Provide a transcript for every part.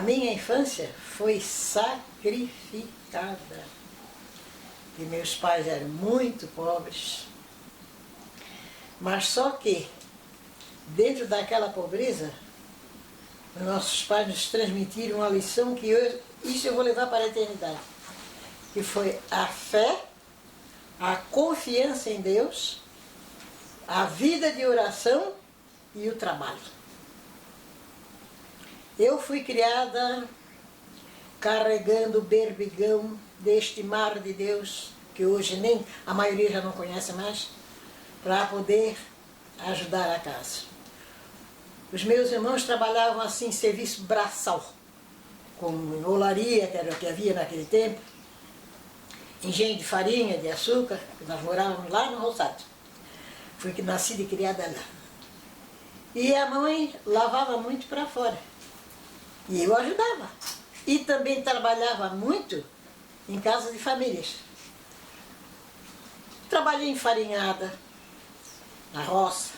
minha infância foi sacrificada. E meus pais eram muito pobres. Mas só que, dentro daquela pobreza, nossos pais nos transmitiram uma lição que isso eu vou levar para a eternidade. Que foi a fé, a confiança em Deus, a vida de oração e o trabalho. Eu fui criada carregando o berbigão deste mar de Deus, que hoje nem a maioria já não conhece mais, para poder ajudar a casa. Os meus irmãos trabalhavam assim, serviço braçal, com olaria, que era o que havia naquele tempo, engenho de farinha, de açúcar, que nós morávamos lá no Roçado. Fui nascida e criada lá. E a mãe lavava muito para fora. E eu ajudava. E também trabalhava muito em casa de famílias. Trabalhei em farinhada, na roça,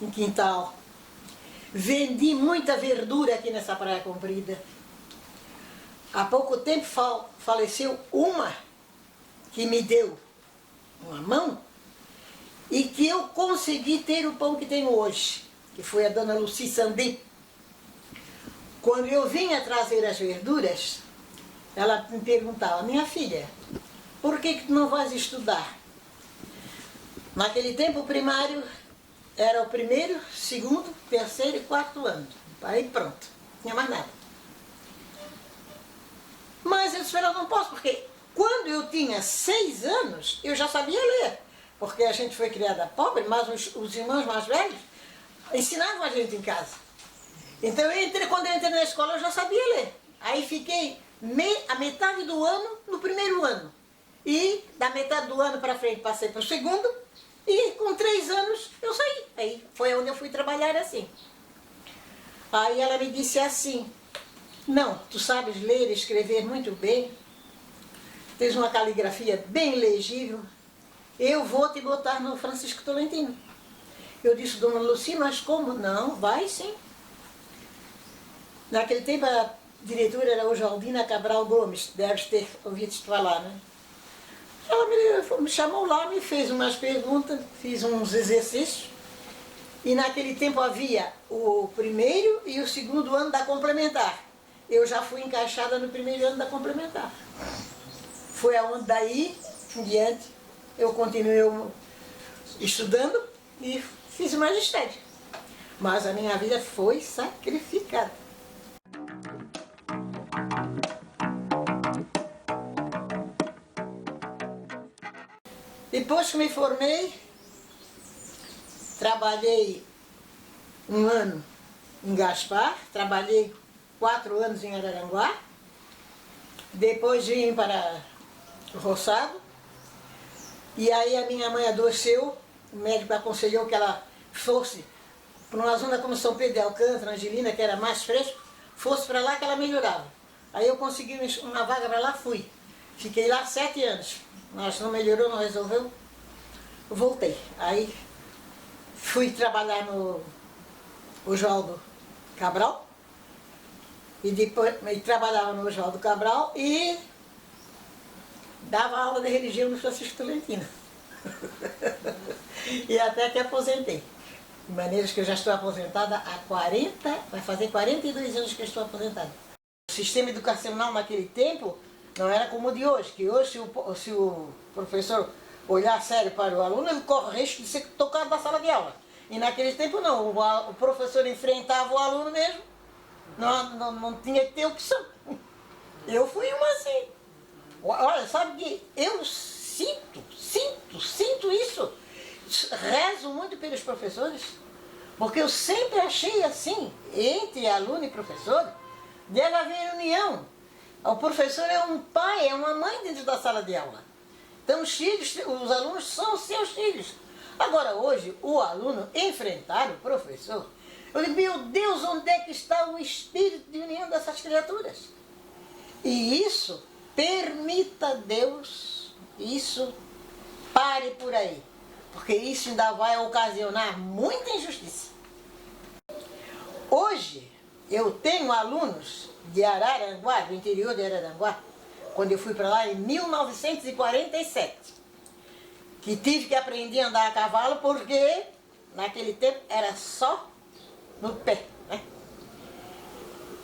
em quintal. Vendi muita verdura aqui nessa Praia Comprida. Há pouco tempo faleceu uma que me deu uma mão e que eu consegui ter o pão que tenho hoje, que foi a dona Luci Sandi. Quando eu vinha trazer as verduras, ela me perguntava: minha filha, por que tu não vais estudar? Naquele tempo o primário era o primeiro, segundo, terceiro e quarto ano. Aí pronto, não tinha mais nada. Mas eu disse: eu não posso, porque quando eu tinha 6 anos, eu já sabia ler. Porque a gente foi criada pobre, mas os irmãos mais velhos ensinavam a gente em casa. Então quando eu entrei na escola eu já sabia ler. Aí fiquei a metade do ano no primeiro ano. E da metade do ano para frente passei para o segundo. E com 3 anos eu saí. Aí foi onde eu fui trabalhar assim. Aí ela me disse assim: não, tu sabes ler e escrever muito bem. Tens uma caligrafia bem legível. Eu vou te botar no Francisco Tolentino. Eu disse: dona Luci, mas como? Não, vai sim. Naquele tempo a diretora era Oswaldina Cabral Gomes, deves ter ouvido falar, né? Ela me chamou lá, me fez umas perguntas, fiz uns exercícios. E naquele tempo havia o primeiro e o segundo ano da complementar. Eu já fui encaixada no primeiro ano da complementar. Foi aonde daí em diante eu continuei estudando e fiz o magistério. Mas a minha vida foi sacrificada. Depois que me formei, trabalhei 1 ano em Gaspar, trabalhei 4 anos em Araranguá, depois vim para o Roçado, e aí a minha mãe adoeceu, o médico aconselhou que ela fosse para uma zona como São Pedro de Alcântara, Angelina, que era mais fresco, fosse para lá que ela melhorava. Aí eu consegui uma vaga para lá, fui. Fiquei lá 7 anos. Mas não melhorou, não resolveu, voltei. Aí fui trabalhar no Oswaldo Cabral, e depois trabalhava no Oswaldo Cabral e dava aula de religião no Francisco Tolentino. E até que aposentei. De maneira que eu já estou aposentada há vai fazer 42 anos que eu estou aposentada. O sistema educacional naquele tempo não era como o de hoje, que hoje se o professor olhar sério para o aluno, ele corre o risco de ser tocado da sala de aula. E naquele tempo não, o professor enfrentava o aluno mesmo, não tinha que ter opção. Eu fui uma assim. Olha, sabe que eu sinto isso. Rezo muito pelos professores, porque eu sempre achei assim, entre aluno e professor, deve haver união. O professor é um pai, é uma mãe dentro da sala de aula. Então os alunos são os seus filhos. Agora hoje, o aluno enfrentar o professor, eu digo: meu Deus, onde é que está o espírito de união dessas criaturas? E isso, permita Deus, isso pare por aí. Porque isso ainda vai ocasionar muita injustiça. Hoje, eu tenho alunos de Araranguá, do interior de Araranguá, quando eu fui para lá em 1947, que tive que aprender a andar a cavalo porque naquele tempo era só no pé, né?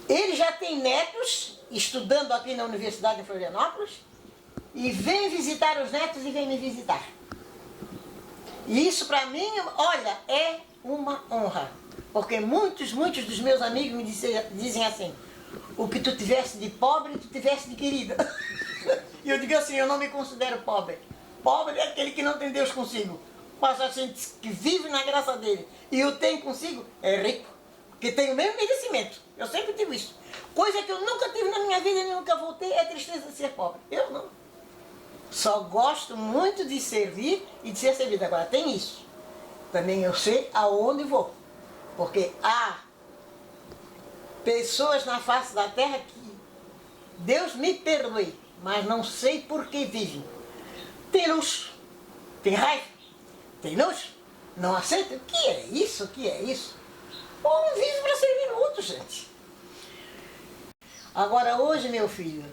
Ele já tem netos estudando aqui na Universidade de Florianópolis e vem visitar os netos e vem me visitar. E isso para mim, olha, é uma honra. Porque muitos dos meus amigos me dizem assim: o que tu tivesse de pobre, tu tivesse de querida. E eu digo assim: eu não me considero pobre. Pobre é aquele que não tem Deus consigo. Mas a gente que vive na graça dele e o tem consigo é rico. Que tem o mesmo merecimento. Eu sempre digo isso. Coisa que eu nunca tive na minha vida e nunca voltei é a tristeza de ser pobre. Eu não. Só gosto muito de servir e de ser servido. Agora tem isso. Também eu sei aonde vou. Porque há pessoas na face da terra que Deus me perdoe, mas não sei por que vivem. Tem luxo, tem raiva, tem luxo, não aceita. O que é isso? O que é isso? Um vive para servir o outro, gente. Agora hoje, meu filho,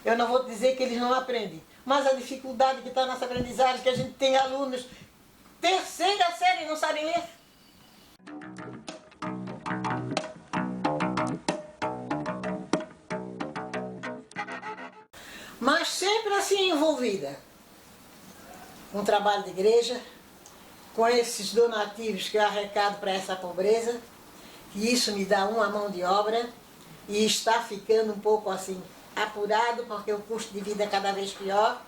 eu não vou dizer que eles não aprendem, mas a dificuldade que está nessa aprendizagem, que a gente tem alunos terceira série e não sabem ler. Mas sempre assim envolvida com um trabalho de igreja, com esses donativos que eu arrecado para essa pobreza, e isso me dá uma mão de obra e está ficando um pouco assim apurado, porque o custo de vida é cada vez pior.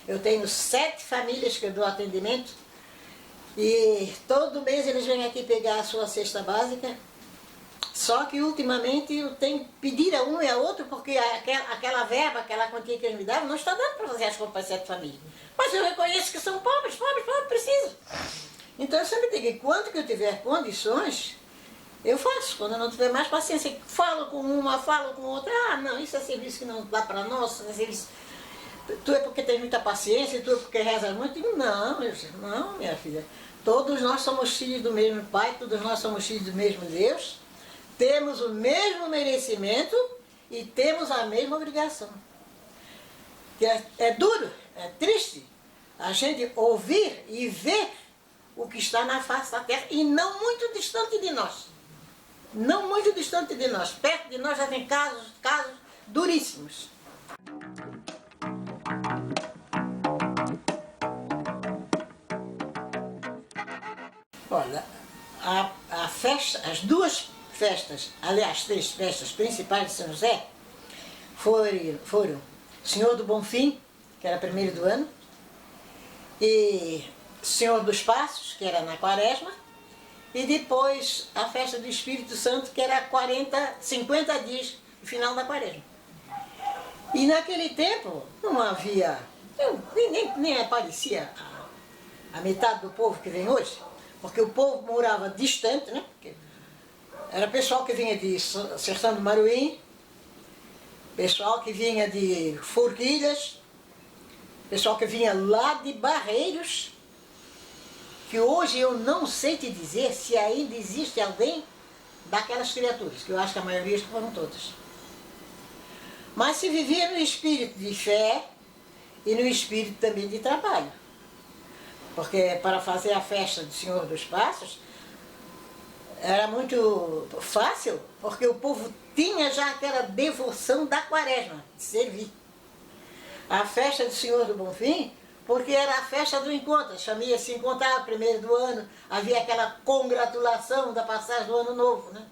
Eu tenho 7 famílias que eu dou atendimento e todo mês eles vêm aqui pegar a sua cesta básica. Só que ultimamente eu tenho que pedir a um e a outro, porque aquela verba, aquela quantia que eles me davam, não está dando para fazer as compras para 7 famílias. Mas eu reconheço que são pobres, precisam. Então eu sempre digo, enquanto que eu tiver condições, eu faço. Quando eu não tiver mais paciência, falo com uma, falo com outra. Ah, não, isso é serviço que não dá para nós, isso é serviço... Tu é porque tem muita paciência, tu é porque rezas muito. Eu digo, não, minha filha. Todos nós somos filhos do mesmo Pai, todos nós somos filhos do mesmo Deus. Temos o mesmo merecimento e temos a mesma obrigação. É duro, é triste a gente ouvir e ver o que está na face da terra e não muito distante de nós. Não muito distante de nós. Perto de nós já tem casos duríssimos. Olha, a festa, as 2 festas, aliás, 3 festas principais de São José foram Senhor do Bonfim, que era 1º do ano, e Senhor dos Passos, que era na Quaresma, e depois a festa do Espírito Santo, que era 50 dias, no final da Quaresma. E naquele tempo não havia, nem aparecia a metade do povo que vem hoje, porque o povo morava distante, né? Era pessoal que vinha de Sertão do Maruim, pessoal que vinha de Forquilhas, pessoal que vinha lá de Barreiros, que hoje eu não sei te dizer se ainda existe alguém daquelas criaturas, que eu acho que a maioria foram todas. Mas se vivia no espírito de fé e no espírito também de trabalho. Porque para fazer a festa do Senhor dos Passos, era muito fácil, porque o povo tinha já aquela devoção da Quaresma, de servir. A festa do Senhor do Bonfim, porque era a festa do encontro, as famílias se encontravam 1º do ano, havia aquela congratulação da passagem do ano novo, né?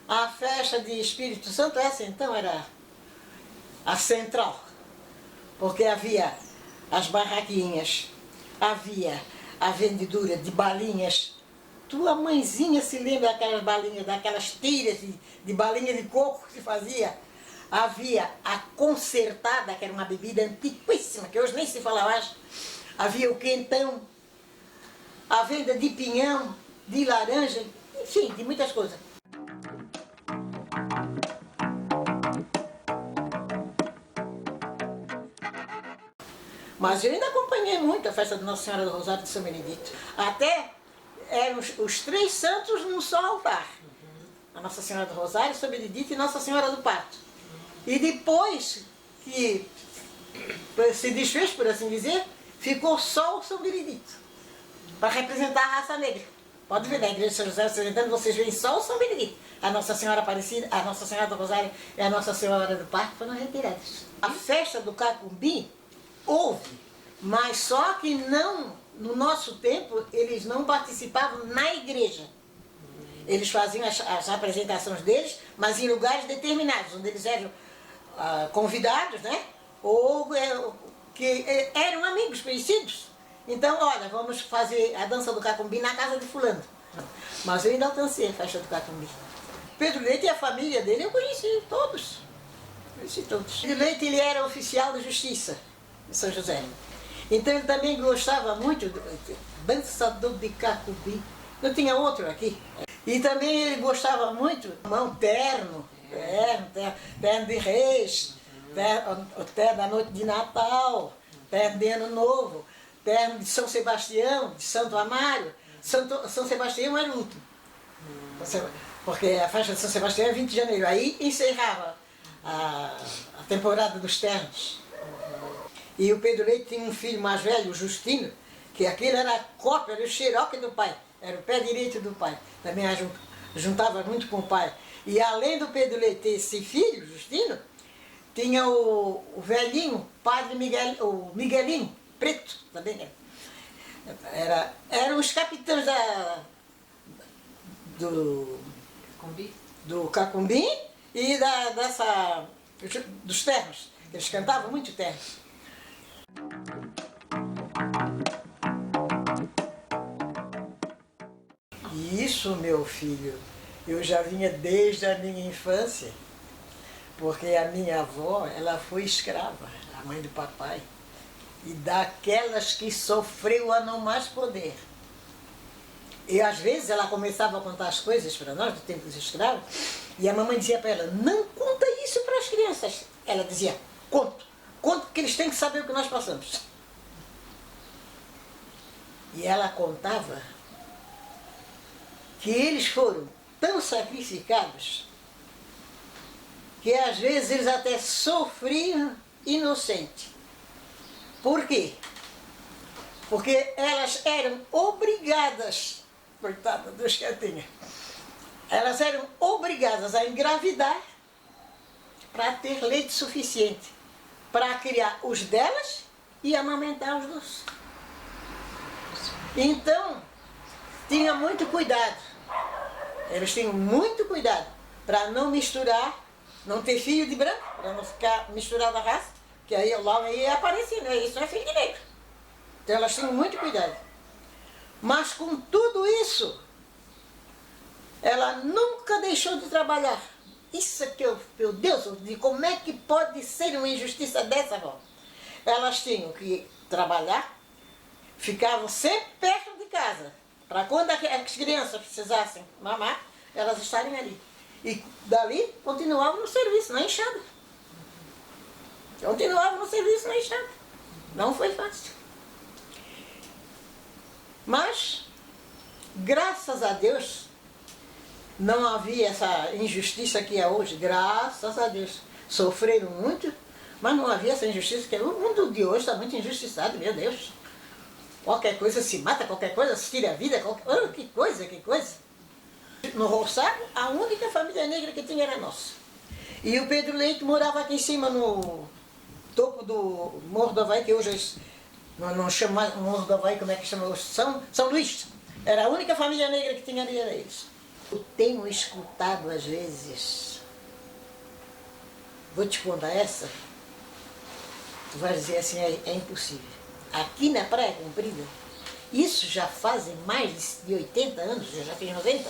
A festa de Espírito Santo, essa então era a central, porque havia as barraquinhas, havia a vendedura de balinhas. Tua mãezinha se lembra daquelas balinhas, daquelas tiras de balinha de coco que se fazia? Havia a concertada, que era uma bebida antiquíssima, que hoje nem se fala mais. Havia o quentão, a venda de pinhão, de laranja, enfim, de muitas coisas. Mas eu ainda acompanhei muito a festa de Nossa Senhora do Rosário de São Benedito. Até eram os 3 santos num só altar. a Nossa Senhora do Rosário, São Benedito e Nossa Senhora do Parto. E depois que se desfez, por assim dizer, ficou só o São Benedito, para representar a raça negra. Pode ver, na igreja de São José Occidentano, vocês veem só o São Benedito. A Nossa Senhora Aparecida, a Nossa Senhora do Rosário e a Nossa Senhora do Parto foram retiradas. A festa do Cacumbi houve, mas só que não, no nosso tempo, eles não participavam na igreja. Eles faziam as apresentações deles, mas em lugares determinados, onde eles eram convidados, né? Ou que eram amigos, conhecidos. Então, olha, vamos fazer a dança do Cacumbi na casa de fulano. Mas eu ainda alcancei a festa do Cacumbi. Pedro Leite e a família dele eu conheci todos. Conheci todos. Pedro Leite, ele era oficial da Justiça de São José. Então ele também gostava muito do dançador de Cacumbi. Não tinha outro aqui. E também ele gostava muito do terno de reis, terno da noite de Natal, terno de Ano Novo, terno de São Sebastião, de Santo Amaro. São Sebastião era o último. Porque a festa de São Sebastião é 20 de janeiro. Aí encerrava a temporada dos ternos. E o Pedro Leite tinha um filho mais velho, o Justino, que aquele era a cópia, era o xeroque do pai. Era o pé direito do pai. Também juntava muito com o pai. E além do Pedro Leite ter esse filho, Justino, tinha o velhinho, padre o Miguelinho, preto também. Eram os capitães do Cacumbi e dos ternos. Eles cantavam muito terno. Isso, meu filho, eu já vinha desde a minha infância, porque a minha avó, ela foi escrava, a mãe do papai, e daquelas que sofreu a não mais poder. E às vezes ela começava a contar as coisas para nós, do tempo dos escravos, e a mamãe dizia para ela, não conta isso para as crianças. Ela dizia, conto porque eles têm que saber o que nós passamos. E ela contava que eles foram tão sacrificados que às vezes eles até sofriam inocente. Por quê? Porque elas eram obrigadas, coitada dos que eu tinha, elas eram obrigadas a engravidar para ter leite suficiente para criar os delas e amamentar os dos. Então, tinha muito cuidado. Eles tinham muito cuidado para não misturar, não ter filho de branco, para não ficar misturada a raça, que aí logo aí ia aparecer, né? Isso não é filho de negro. Então elas tinham muito cuidado. Mas com tudo isso, ela nunca deixou de trabalhar. Isso é que meu Deus, como é que pode ser uma injustiça dessa, avó? Elas tinham que trabalhar, ficavam sempre perto de casa, para quando as crianças precisassem mamar, elas estarem ali. E dali continuavam no serviço, na enxada. Continuavam no serviço, na enxada. Não foi fácil. Mas, graças a Deus, não havia essa injustiça que é hoje. Graças a Deus. Sofreram muito, mas não havia essa injustiça que é. O mundo de hoje está muito injustiçado, meu Deus. Qualquer coisa se mata, qualquer coisa se tira a vida, que coisa, que coisa. No Roçado, a única família negra que tinha era nossa. E o Pedro Leite morava aqui em cima, no topo do Morro do Havaí, que hoje não chama mais Morro do Havaí, como é que chama hoje? São Luís. Era a única família negra que tinha ali, era eles. Eu tenho escutado às vezes, vou te contar essa, tu vais dizer assim, é impossível. Aqui na Praia Comprida, isso já fazem mais de 80 anos, eu já fiz 90,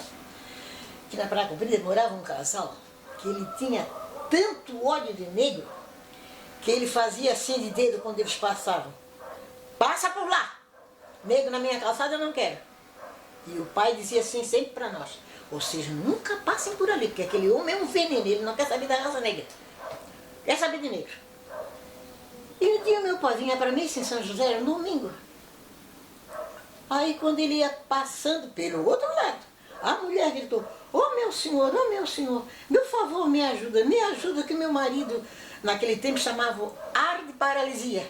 aqui na Praia Comprida morava um casal que ele tinha tanto ódio de negro que ele fazia assim de dedo quando eles passavam. Passa por lá! Negro na minha calçada eu não quero. E o pai dizia assim sempre para nós, vocês nunca passem por ali, porque aquele homem é um veneno, ele não quer saber da raça negra. Quer saber de negro. E um dia meu pai vinha para mim, em São José, era um domingo. Aí quando ele ia passando pelo outro lado, a mulher gritou, ô meu senhor, meu favor, me ajuda que meu marido, naquele tempo chamava ar de paralisia.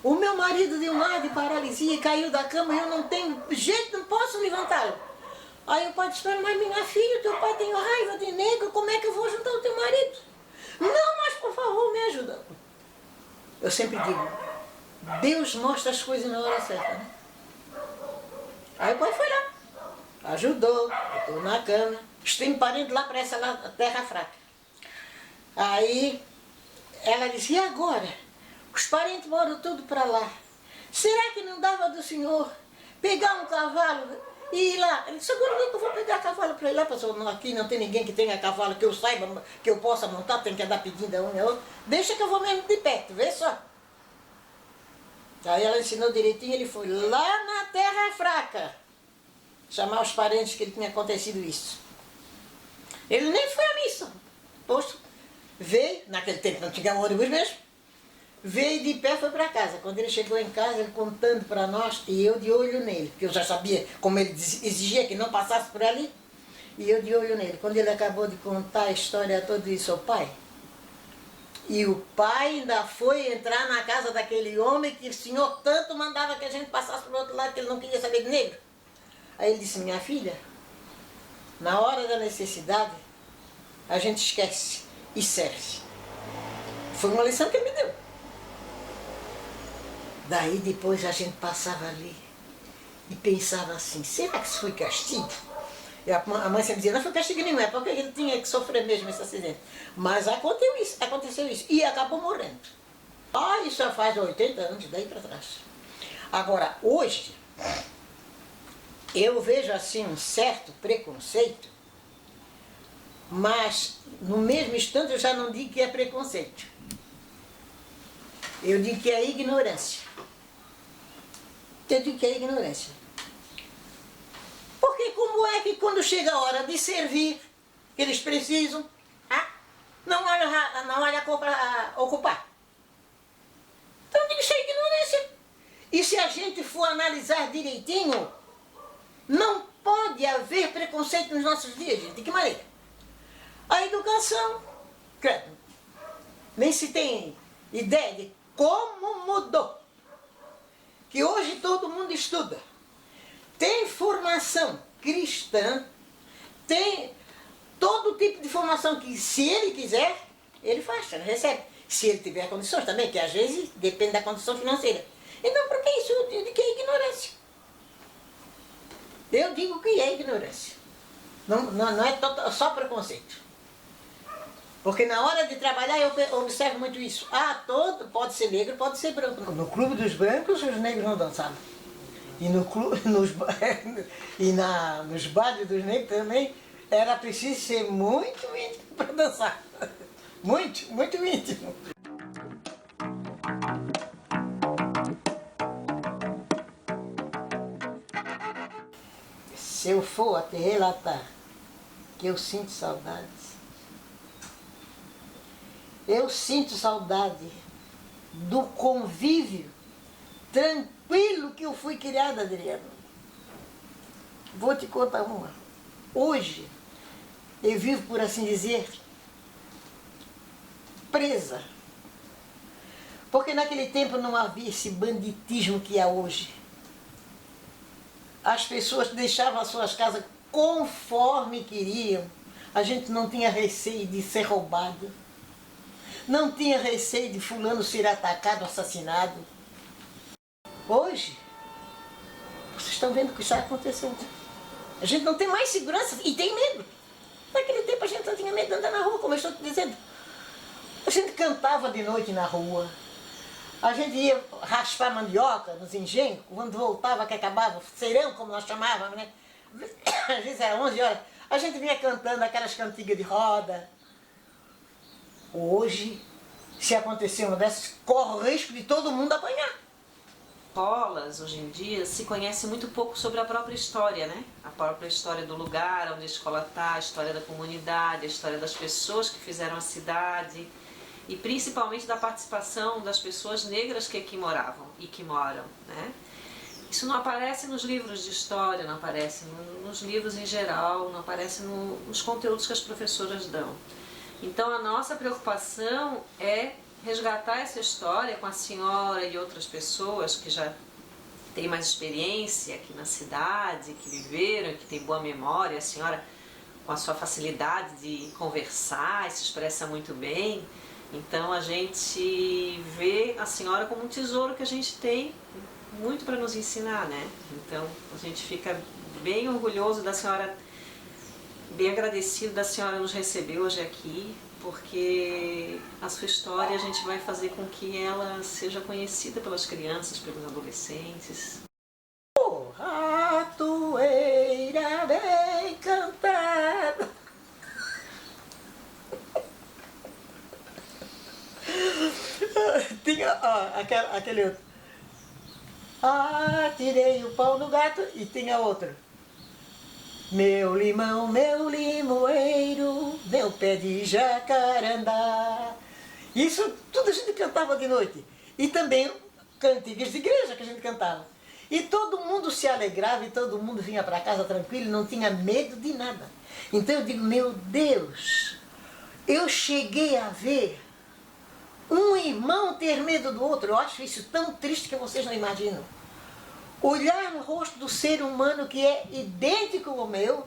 O meu marido deu um ar de paralisia e caiu da cama e eu não tenho jeito, não posso levantá-lo. Aí o pai disse, mas minha filha, teu pai tem raiva de negro, como é que eu vou ajudar o teu marido? Não, mas por favor, me ajuda. Eu sempre digo, Deus mostra as coisas na hora certa, né? Aí o pai foi lá, ajudou, botou na cama, tem parente lá para essa lá, terra fraca. Aí ela disse, e agora? Os parentes moram tudo para lá. Será que não dava do senhor pegar um cavalo e ir lá? Ele disse, agora que eu vou pegar cavalo para ir lá, pessoal, aqui não tem ninguém que tenha cavalo que eu saiba, que eu possa montar, tem que andar pedindo a um e a outro. Deixa que eu vou mesmo de perto, vê só. Aí ela ensinou direitinho, ele foi lá na terra fraca, chamar os parentes que ele tinha acontecido isso. Ele nem foi à missa. Poxa, veio, naquele tempo não tinha ônibus mesmo, veio de pé, foi para casa. Quando ele chegou em casa, ele contando para nós, e eu de olho nele, porque eu já sabia como ele exigia que não passasse por ali, e eu de olho nele. Quando ele acabou de contar a história toda isso ao pai, e o pai ainda foi entrar na casa daquele homem que o senhor tanto mandava que a gente passasse para o outro lado, que ele não queria saber de negro. Aí ele disse, minha filha, na hora da necessidade, a gente esquece e serve. Foi uma lição que ele me deu. Daí depois a gente passava ali e pensava assim, será que isso foi castigo? E a mãe sempre dizia, não foi castigo nenhum, é porque ele tinha que sofrer mesmo esse acidente. Mas aconteceu isso e acabou morrendo. Isso já faz 80 anos, daí para trás. Agora, hoje, eu vejo assim um certo preconceito, mas no mesmo instante eu já não digo que é preconceito. Eu digo que é ignorância. Eu digo que é ignorância. Porque como é que quando chega a hora de servir, que eles precisam, não olha a cor para ocupar? Então eu digo que isso é ignorância. E se a gente for analisar direitinho, não pode haver preconceito nos nossos dias, gente. De que maneira? A educação, credo, nem se tem ideia de como mudou. Que hoje todo mundo estuda, tem formação cristã, tem todo tipo de formação que, se ele quiser, ele faz, ele recebe. Se ele tiver condições também, que às vezes depende da condição financeira. Então, por que isso? Eu digo que é ignorância. Eu digo que é ignorância. Não é só preconceito. Porque na hora de trabalhar eu observo muito isso. Pode ser negro, pode ser branco. No clube dos brancos os negros não dançavam. E nos bailes dos negros também era preciso ser muito íntimo para dançar. Muito, muito íntimo. Se eu for até relatar que eu sinto saudades, eu sinto saudade do convívio tranquilo que eu fui criada, Adriano. Vou te contar uma. Hoje, eu vivo, por assim dizer, presa. Porque naquele tempo não havia esse banditismo que há hoje. As pessoas deixavam as suas casas conforme queriam. A gente não tinha receio de ser roubado. Não tinha receio de fulano ser atacado, assassinado. Hoje, vocês estão vendo o que está acontecendo. A gente não tem mais segurança e tem medo. Naquele tempo a gente não tinha medo de andar na rua, como eu estou te dizendo. A gente cantava de noite na rua. A gente ia raspar mandioca nos engenhos, quando voltava que acabava, serão como nós chamávamos, né? Às vezes era 11 horas. A gente vinha cantando aquelas cantigas de roda. Hoje, se acontecer uma dessas, corre o risco de todo mundo apanhar. Escolas, hoje em dia, se conhece muito pouco sobre a própria história, né? A própria história do lugar onde a escola está, a história da comunidade, a história das pessoas que fizeram a cidade e principalmente da participação das pessoas negras que aqui moravam e que moram, né? Isso não aparece nos livros de história, não aparece nos livros em geral, não aparece nos conteúdos que as professoras dão. Então a nossa preocupação é resgatar essa história com a senhora e outras pessoas que já têm mais experiência aqui na cidade, que viveram, que têm boa memória. A senhora, com a sua facilidade de conversar, se expressa muito bem. Então a gente vê a senhora como um tesouro que a gente tem muito para nos ensinar, né? Então a gente fica bem orgulhoso da senhora, bem agradecido da senhora nos receber hoje aqui, porque a sua história a gente vai fazer com que ela seja conhecida pelas crianças, pelos adolescentes. Oh, ratoeira bem cantada. Tinha aquele outro. Tirei o pau do gato, e tinha outro. Meu limão, meu limoeiro, meu pé de jacarandá. Isso tudo a gente cantava de noite. E também cantigas de igreja que a gente cantava. E todo mundo se alegrava e todo mundo vinha para casa tranquilo, não tinha medo de nada. Então eu digo, meu Deus, eu cheguei a ver um irmão ter medo do outro. Eu acho isso tão triste que vocês não imaginam. Olhar no rosto do ser humano que é idêntico ao meu,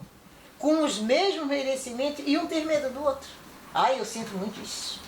com os mesmos merecimentos, e um ter medo do outro. Eu sinto muito isso.